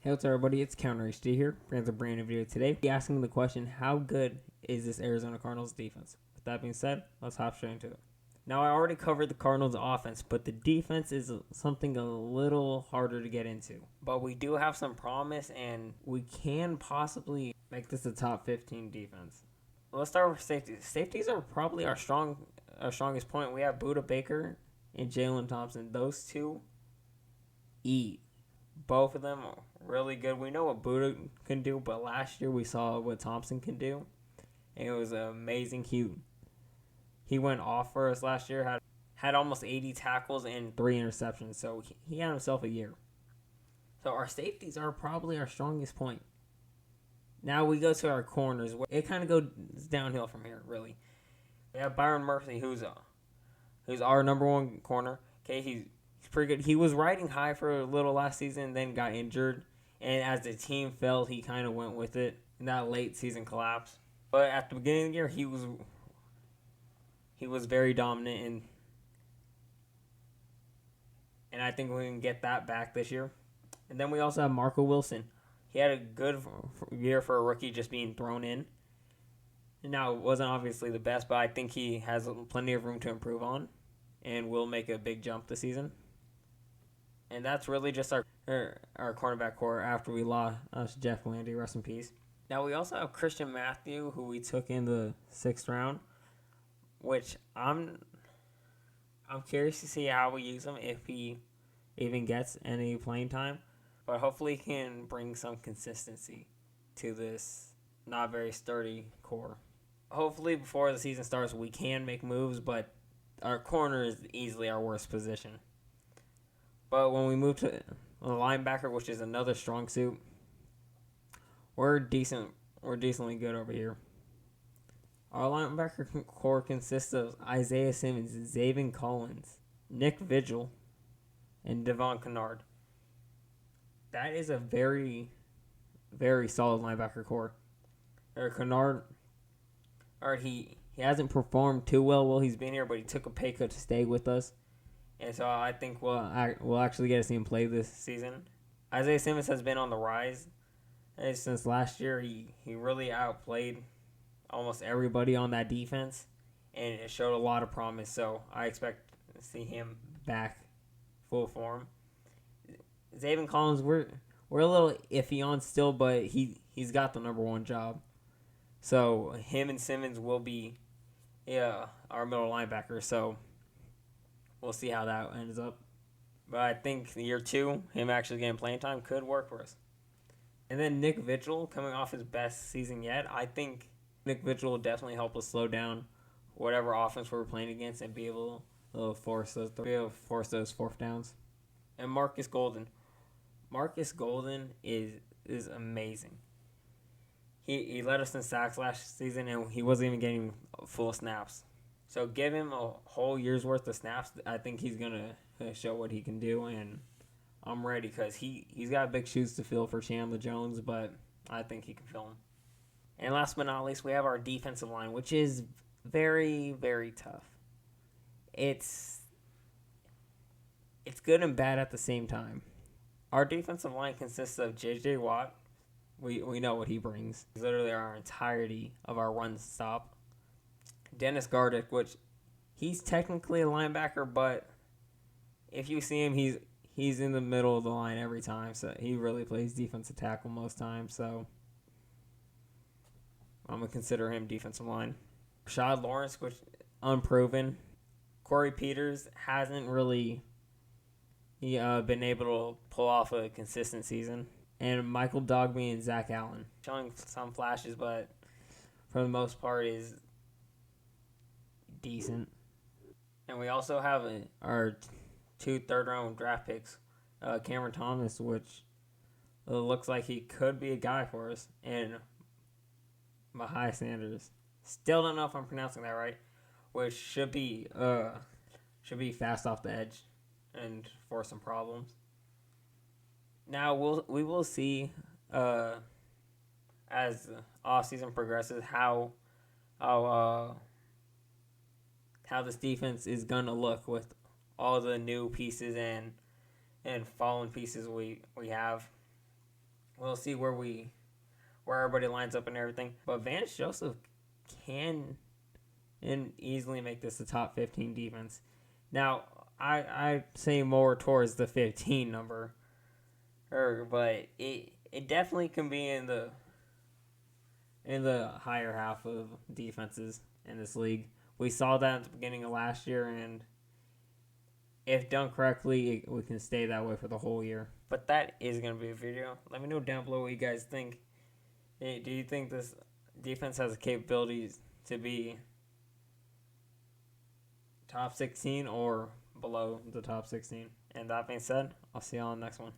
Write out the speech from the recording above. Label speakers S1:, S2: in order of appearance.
S1: Hey, what's up, everybody? It's Counter HD here. Brings a brand new video today. We're asking the question, how good is this Arizona Cardinals defense? With that being said, let's hop straight into it. Now, I already covered the Cardinals offense, but the defense is something a little harder to get into. But we do have some promise, and we can possibly make this a top 15 defense. Let's start with safeties. Safeties are probably our strongest point. We have Budda Baker and Jalen Thompson. Those two eat. Both of them are really good. We know what Budda can do, but last year we saw what Thompson can do, and it was amazing. He went off for us last year, had almost 80 tackles and 3 interceptions, so he had himself a year. So our safeties are probably our strongest point. Now we go to our corners. It kind of goes downhill from here, really. We have Byron Murphy, who's our number one corner. Okay, he's pretty good. He was riding high for a little last season, then got injured. And as the team fell, he kind of went with it in that late season collapse. But at the beginning of the year, he was very dominant. And I think we can get that back this year. And then we also have Marco Wilson. He had a good year for a rookie just being thrown in. Now, it wasn't obviously the best, but I think he has plenty of room to improve on and will make a big jump this season. And that's really just our cornerback core after we lost Jeff Landy, rest in peace. Now we also have Christian Matthew, who we took in the 6th round, which I'm curious to see how we use him, if he even gets any playing time. But hopefully he can bring some consistency to this not very sturdy core. Hopefully before the season starts we can make moves, but our corner is easily our worst position. But when we move to a linebacker, which is another strong suit, we're decently good over here. Our linebacker core consists of Isaiah Simmons, Zaven Collins, Nick Vigil, and Devon Kennard. That is a very, very solid linebacker core. Kennard, he hasn't performed too well while he's been here, but he took a pay cut to stay with us. And so I think we'll actually get to see him play this season. Isaiah Simmons has been on the rise since last year. He really outplayed almost everybody on that defense, and it showed a lot of promise. So I expect to see him back full form. Zaven Collins, we're a little iffy on still, but he's got the number one job. So him and Simmons will be our middle linebacker. So we'll see how that ends up. But I think year 2, him actually getting playing time could work for us. And then Nick Vigil, coming off his best season yet, I think Nick Vigil will definitely help us slow down whatever offense we're playing against and be able to force those 4th downs. And Marcus Golden. Marcus Golden is amazing. He led us in sacks last season, and he wasn't even getting full snaps. So give him a whole year's worth of snaps. I think he's going to show what he can do, and I'm ready because he's got big shoes to fill for Chandler Jones, but I think he can fill them. And last but not least, we have our defensive line, which is very, very tough. It's good and bad at the same time. Our defensive line consists of J.J. Watt. We know what he brings. He's literally our entirety of our run stop. Dennis Gardeck, which he's technically a linebacker, but if you see him, he's in the middle of the line every time. So he really plays defensive tackle most times. So I'm going to consider him defensive line. Rashad Lawrence, which unproven. Corey Peters hasn't really been able to pull off a consistent season. And Michael Dogby and Zach Allen. Showing some flashes, but for the most part is decent. And we also have our 2 third-round draft picks. Cameron Thomas, which looks like he could be a guy for us. And Mahai Sanders. Still don't know if I'm pronouncing that right. Which should be fast off the edge and force some problems. Now we will see as the offseason progresses how this defense is gonna look with all the new pieces and fallen pieces we have. see where everybody lines up and everything. But Vance Joseph can and easily make this a top 15 defense. Now, I say more towards the 15 number, but it definitely can be in the higher half of defenses in this league. We saw that at the beginning of last year, and if done correctly, we can stay that way for the whole year. But that is going to be a video. Let me know down below what you guys think. Hey, do you think this defense has the capabilities to be top 16 or below the top 16? And that being said, I'll see you on the next one.